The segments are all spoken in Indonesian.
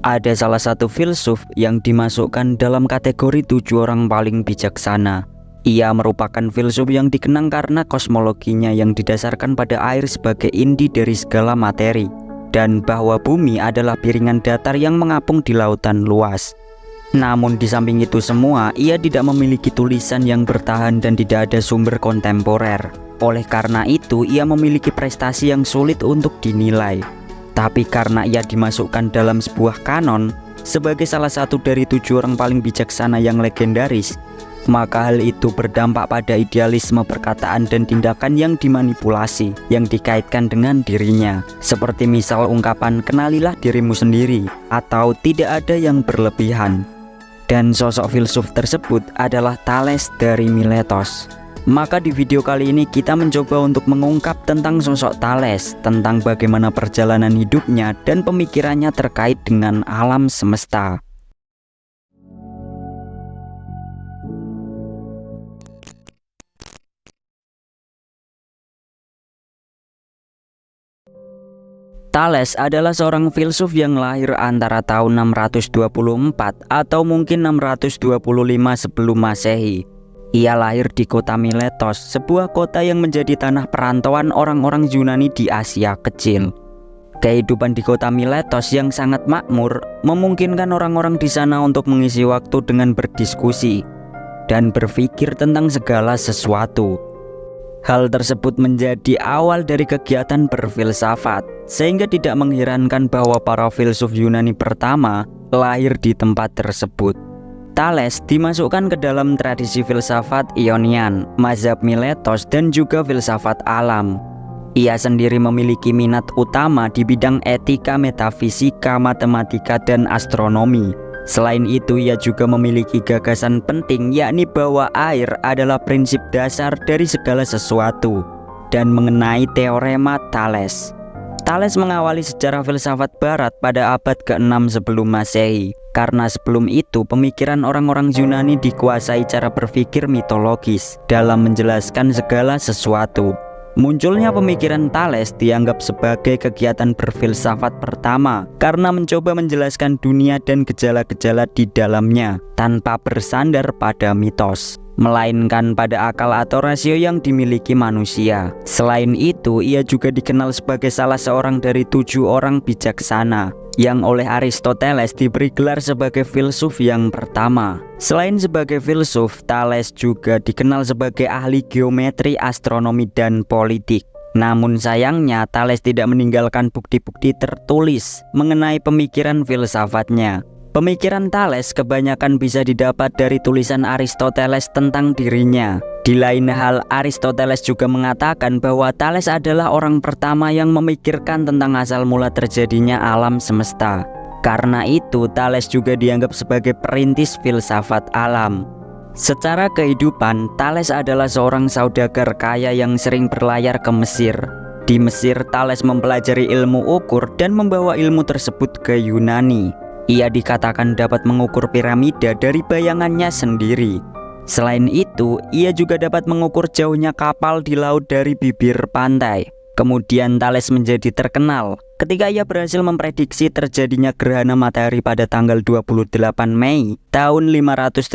Ada salah satu filsuf yang dimasukkan dalam kategori 7 orang paling bijaksana. Ia merupakan filsuf yang dikenang karena kosmologinya yang didasarkan pada air sebagai inti dari segala materi, dan bahwa bumi adalah piringan datar yang mengapung di lautan luas. Namun di samping itu semua, ia tidak memiliki tulisan yang bertahan dan tidak ada sumber kontemporer. Oleh karena itu, ia memiliki prestasi yang sulit untuk dinilai. Tapi karena ia dimasukkan dalam sebuah kanon sebagai salah satu dari 7 orang paling bijaksana yang legendaris, maka hal itu berdampak pada idealisme perkataan dan tindakan yang dimanipulasi, yang dikaitkan dengan dirinya. Seperti misal ungkapan "kenalilah dirimu sendiri" atau "tidak ada yang berlebihan". Dan sosok filsuf tersebut adalah Thales dari Miletos. Maka di video kali ini kita mencoba untuk mengungkap tentang sosok Thales, tentang bagaimana perjalanan hidupnya dan pemikirannya terkait dengan alam semesta. Thales adalah seorang filsuf yang lahir antara tahun 624 atau mungkin 625 sebelum Masehi. Ia lahir di kota Miletos, sebuah kota yang menjadi tanah perantauan orang-orang Yunani di Asia Kecil. Kehidupan di kota Miletos yang sangat makmur memungkinkan orang-orang di sana untuk mengisi waktu dengan berdiskusi dan berpikir tentang segala sesuatu. Hal tersebut menjadi awal dari kegiatan berfilsafat, sehingga tidak mengherankan bahwa para filsuf Yunani pertama lahir di tempat tersebut. Thales dimasukkan ke dalam tradisi filsafat Ionian, mazhab Miletos, dan juga filsafat alam. Ia sendiri memiliki minat utama di bidang etika, metafisika, matematika, dan astronomi. Selain itu, ia juga memiliki gagasan penting, yakni bahwa air adalah prinsip dasar dari segala sesuatu, dan mengenai teorema Thales. Thales mengawali sejarah filsafat barat pada abad ke-6 sebelum Masehi. Karena sebelum itu pemikiran orang-orang Yunani dikuasai cara berpikir mitologis dalam menjelaskan segala sesuatu. Munculnya pemikiran Thales dianggap sebagai kegiatan berfilsafat pertama karena mencoba menjelaskan dunia dan gejala-gejala di dalamnya tanpa bersandar pada mitos, melainkan pada akal atau rasio yang dimiliki manusia. Selain itu, ia juga dikenal sebagai salah seorang dari 7 orang bijaksana yang oleh Aristoteles diberi gelar sebagai filsuf yang pertama. Selain sebagai filsuf, Thales juga dikenal sebagai ahli geometri, astronomi, dan politik. Namun sayangnya, Thales tidak meninggalkan bukti-bukti tertulis mengenai pemikiran filsafatnya. Pemikiran Thales kebanyakan bisa didapat dari tulisan Aristoteles tentang dirinya. Di lain hal, Aristoteles juga mengatakan bahwa Thales adalah orang pertama yang memikirkan tentang asal mula terjadinya alam semesta. Karena itu, Thales juga dianggap sebagai perintis filsafat alam. Secara kehidupan, Thales adalah seorang saudagar kaya yang sering berlayar ke Mesir. Di Mesir, Thales mempelajari ilmu ukur dan membawa ilmu tersebut ke Yunani. Ia dikatakan dapat mengukur piramida dari bayangannya sendiri. Selain itu, ia juga dapat mengukur jauhnya kapal di laut dari bibir pantai. Kemudian Thales menjadi terkenal ketika ia berhasil memprediksi terjadinya gerhana matahari pada tanggal 28 Mei tahun 585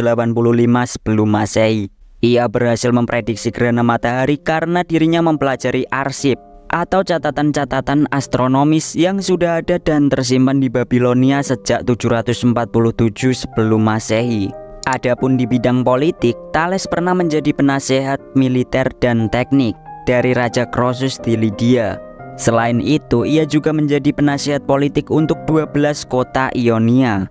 sebelum Masehi. Ia berhasil memprediksi gerhana matahari karena dirinya mempelajari arsip atau catatan-catatan astronomis yang sudah ada dan tersimpan di Babilonia sejak 747 sebelum Masehi. Adapun di bidang politik, Thales pernah menjadi penasehat militer dan teknik dari Raja Croesus di Lydia. Selain itu, ia juga menjadi penasehat politik untuk 12 kota Ionia.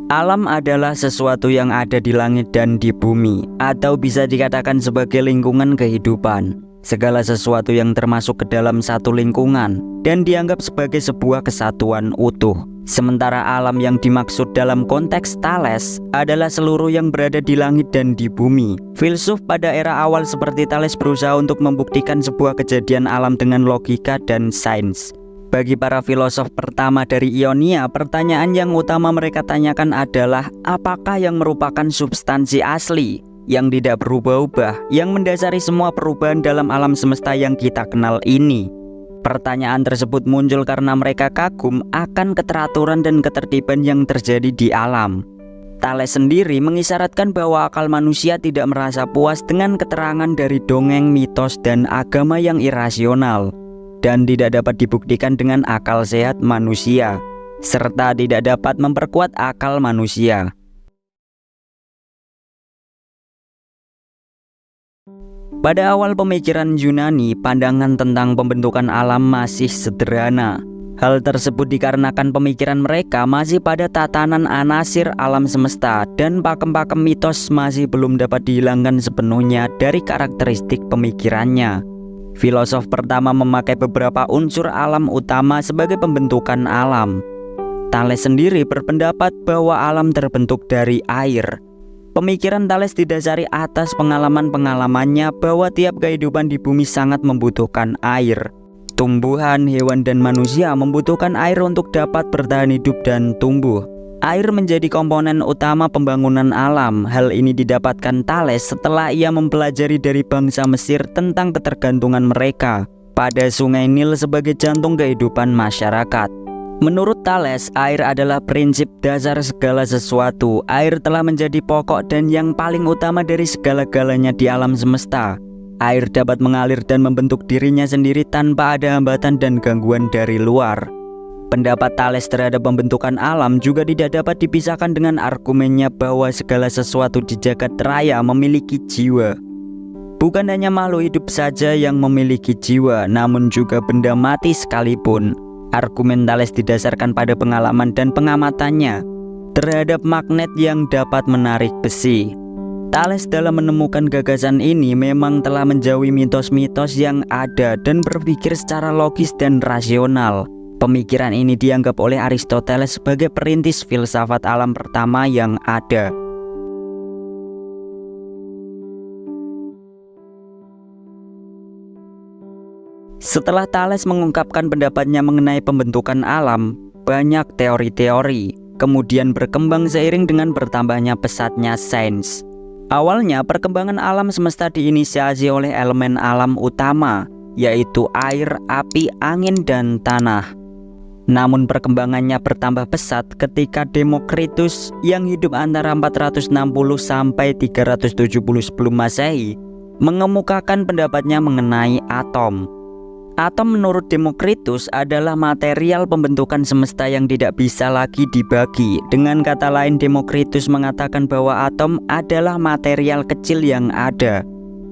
Alam adalah sesuatu yang ada di langit dan di bumi, atau bisa dikatakan sebagai lingkungan kehidupan. Segala sesuatu yang termasuk ke dalam satu lingkungan dan dianggap sebagai sebuah kesatuan utuh. Sementara alam yang dimaksud dalam konteks Thales adalah seluruh yang berada di langit dan di bumi. Filsuf pada era awal seperti Thales berusaha untuk membuktikan sebuah kejadian alam dengan logika dan sains. Bagi para filosof pertama dari Ionia, pertanyaan yang utama mereka tanyakan adalah apakah yang merupakan substansi asli yang tidak berubah-ubah, yang mendasari semua perubahan dalam alam semesta yang kita kenal ini. Pertanyaan tersebut muncul karena mereka kagum akan keteraturan dan ketertiban yang terjadi di alam. Thales sendiri mengisyaratkan bahwa akal manusia tidak merasa puas dengan keterangan dari dongeng, mitos, dan agama yang irasional, dan tidak dapat dibuktikan dengan akal sehat manusia, serta tidak dapat memperkuat akal manusia. Pada awal pemikiran Yunani, pandangan tentang pembentukan alam masih sederhana. Hal tersebut dikarenakan pemikiran mereka masih pada tatanan anasir alam semesta, dan pakem-pakem mitos masih belum dapat dihilangkan sepenuhnya dari karakteristik pemikirannya. Filosof pertama memakai beberapa unsur alam utama sebagai pembentukan alam. Thales sendiri berpendapat bahwa alam terbentuk dari air. Pemikiran Thales didasari atas pengalaman-pengalamannya bahwa tiap kehidupan di bumi sangat membutuhkan air. Tumbuhan, hewan, dan manusia membutuhkan air untuk dapat bertahan hidup dan tumbuh. Air menjadi komponen utama pembangunan alam. Hal ini didapatkan Thales setelah ia mempelajari dari bangsa Mesir tentang ketergantungan mereka pada Sungai Nil sebagai jantung kehidupan masyarakat. Menurut Thales, air adalah prinsip dasar segala sesuatu. Air telah menjadi pokok dan yang paling utama dari segala-galanya di alam semesta. Air dapat mengalir dan membentuk dirinya sendiri tanpa ada hambatan dan gangguan dari luar. Pendapat Thales terhadap pembentukan alam juga tidak dapat dipisahkan dengan argumennya bahwa segala sesuatu di jagat raya memiliki jiwa. Bukan hanya makhluk hidup saja yang memiliki jiwa, namun juga benda mati sekalipun. Argumen Thales didasarkan pada pengalaman dan pengamatannya terhadap magnet yang dapat menarik besi. Thales dalam menemukan gagasan ini memang telah menjauhi mitos-mitos yang ada dan berpikir secara logis dan rasional. Pemikiran ini dianggap oleh Aristoteles sebagai perintis filsafat alam pertama yang ada. Setelah Thales mengungkapkan pendapatnya mengenai pembentukan alam, banyak teori-teori kemudian berkembang seiring dengan bertambahnya pesatnya sains. Awalnya perkembangan alam semesta diinisiasi oleh elemen alam utama, yaitu air, api, angin, dan tanah. Namun perkembangannya bertambah pesat ketika Demokritus yang hidup antara 460 sampai 370 sebelum Masehi mengemukakan pendapatnya mengenai atom. Atom menurut Demokritus adalah material pembentukan semesta yang tidak bisa lagi dibagi. Dengan kata lain, Demokritus mengatakan bahwa atom adalah material kecil yang ada.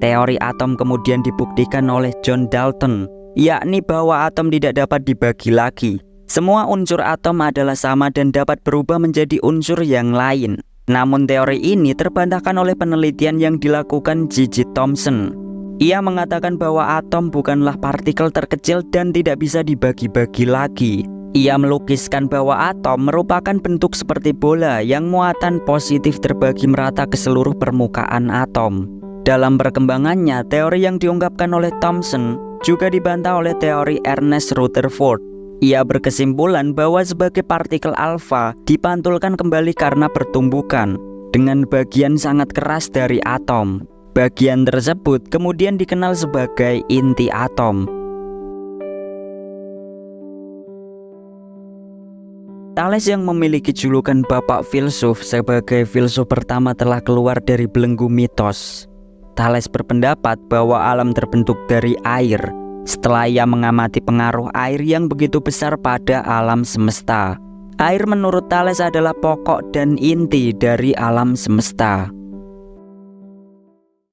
Teori atom kemudian dibuktikan oleh John Dalton, yakni bahwa atom tidak dapat dibagi lagi. Semua unsur atom adalah sama dan dapat berubah menjadi unsur yang lain. Namun teori ini terbantahkan oleh penelitian yang dilakukan J.J. Thomson. Ia mengatakan bahwa atom bukanlah partikel terkecil dan tidak bisa dibagi-bagi lagi. Ia melukiskan bahwa atom merupakan bentuk seperti bola yang muatan positif terbagi merata ke seluruh permukaan atom. Dalam perkembangannya, teori yang diungkapkan oleh Thomson juga dibantah oleh teori Ernest Rutherford. Ia berkesimpulan bahwa sebagai partikel alfa dipantulkan kembali karena pertumbukan dengan bagian sangat keras dari atom. Bagian tersebut kemudian dikenal sebagai inti atom. Thales yang memiliki julukan Bapak Filsuf sebagai filsuf pertama telah keluar dari belenggu mitos. Thales berpendapat bahwa alam terbentuk dari air setelah ia mengamati pengaruh air yang begitu besar pada alam semesta. Air menurut Thales adalah pokok dan inti dari alam semesta.